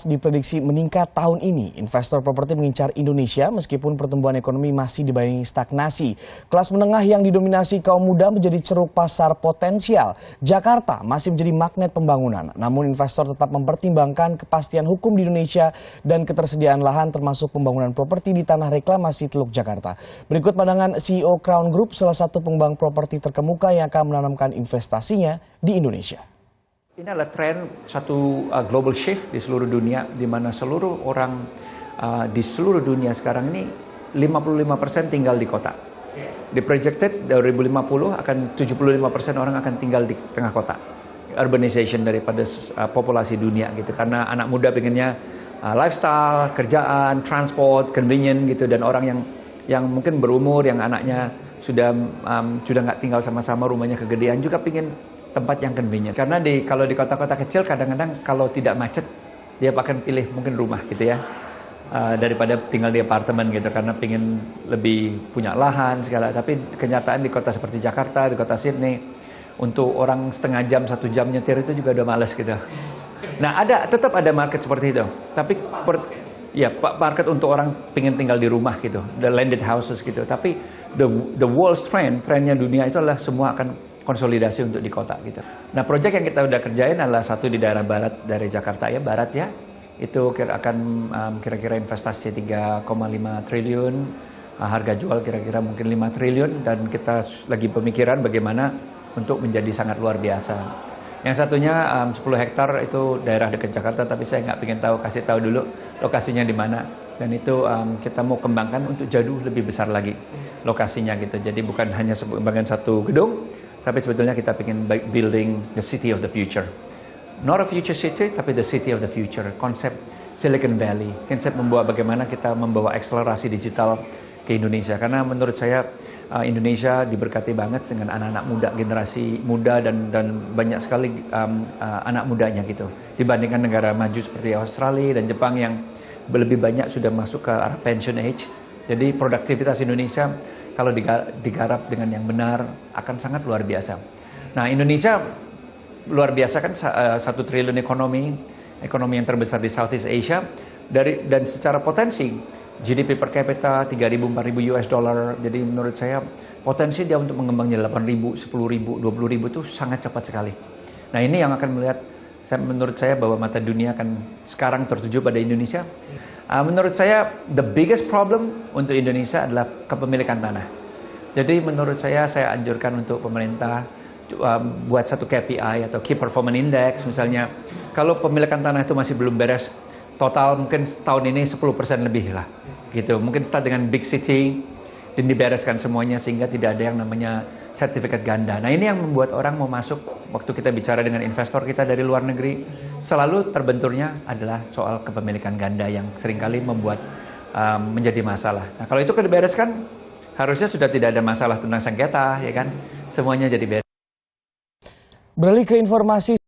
diprediksi meningkat tahun ini. Investor properti mengincar Indonesia meskipun pertumbuhan ekonomi masih dibayangi stagnasi. Kelas menengah yang didominasi kaum muda menjadi ceruk pasar potensial. Jakarta masih menjadi magnet pembangunan. Namun investor tetap mempertimbangkan kepastian hukum di Indonesia dan ketersediaan lahan termasuk pembangunan properti di tanah reklamasi Teluk Jakarta. Berikut pandangan CEO Crown Group, salah satu pengembang properti terkemuka yang akan menanamkan investasinya di Indonesia. Ini adalah tren satu global shift di seluruh dunia, di mana seluruh orang di seluruh dunia sekarang ini 55% tinggal di kota. Di projected 2050 akan 75% orang akan tinggal di tengah kota. Urbanization daripada populasi dunia gitu, karena anak muda pengennya lifestyle, kerjaan, transport, convenient gitu, dan orang yang mungkin berumur, yang anaknya sudah nggak tinggal sama-sama, rumahnya kegedean juga pengen tempat yang convenient. Karena kalau di kota-kota kecil kadang-kadang kalau tidak macet dia akan pilih mungkin rumah gitu ya, daripada tinggal di apartemen gitu, karena pengen lebih punya lahan segala. Tapi kenyataan di kota seperti Jakarta, di kota Sydney, untuk orang setengah jam, 1 jam nyetir itu juga udah males gitu. Nah tetap ada market seperti itu. Tapi market untuk orang pengen tinggal di rumah gitu, the landed houses gitu. Tapi the world's trendnya dunia itu adalah semua akan konsolidasi untuk di kota gitu. Nah, proyek yang kita udah kerjain adalah satu di daerah barat dari Jakarta ya, barat ya. Itu akan kira-kira investasi 3,5 triliun, harga jual kira-kira mungkin 5 triliun, dan kita lagi pemikiran bagaimana untuk menjadi sangat luar biasa. Yang satunya 10 hektar itu daerah dekat Jakarta, tapi saya nggak pengen kasih tahu dulu lokasinya di mana. Dan itu kita mau kembangkan untuk jauh lebih besar lagi lokasinya gitu. Jadi bukan hanya sebagian satu gedung, tapi sebetulnya kita ingin building the city of the future. Not a future city, tapi the city of the future. Konsep Silicon Valley, konsep bagaimana kita membawa akselerasi digital ke Indonesia. Karena menurut saya Indonesia diberkati banget dengan anak-anak muda, generasi muda, dan banyak sekali anak mudanya gitu. Dibandingkan negara maju seperti Australia dan Jepang yang lebih banyak sudah masuk ke arah pension age. Jadi produktivitas Indonesia kalau digarap dengan yang benar akan sangat luar biasa. Nah, Indonesia luar biasa kan, 1 triliun ekonomi yang terbesar di Southeast Asia, dan secara potensi GDP per kapita 3.000-4.000 US dollar. Jadi menurut saya potensi dia untuk mengembangnya 8.000, 10.000, 20.000 itu sangat cepat sekali. Nah, ini yang akan menurut saya bahwa mata dunia akan sekarang tertuju pada Indonesia. Menurut saya the biggest problem untuk Indonesia adalah kepemilikan tanah. Jadi menurut saya anjurkan untuk pemerintah buat satu KPI atau Key Performance Index misalnya. Kalau pemilikan tanah itu masih belum beres total, mungkin tahun ini 10% lebih lah gitu. Mungkin start dengan big city dan dibereskan semuanya sehingga tidak ada yang namanya sertifikat ganda. Nah, ini yang membuat orang mau masuk. Waktu kita bicara dengan investor kita dari luar negeri, selalu terbenturnya adalah soal kepemilikan ganda yang seringkali membuat menjadi masalah. Nah, kalau itu dibereskan, harusnya sudah tidak ada masalah tentang sengketa, ya kan? Semuanya jadi beres. Beralih ke informasi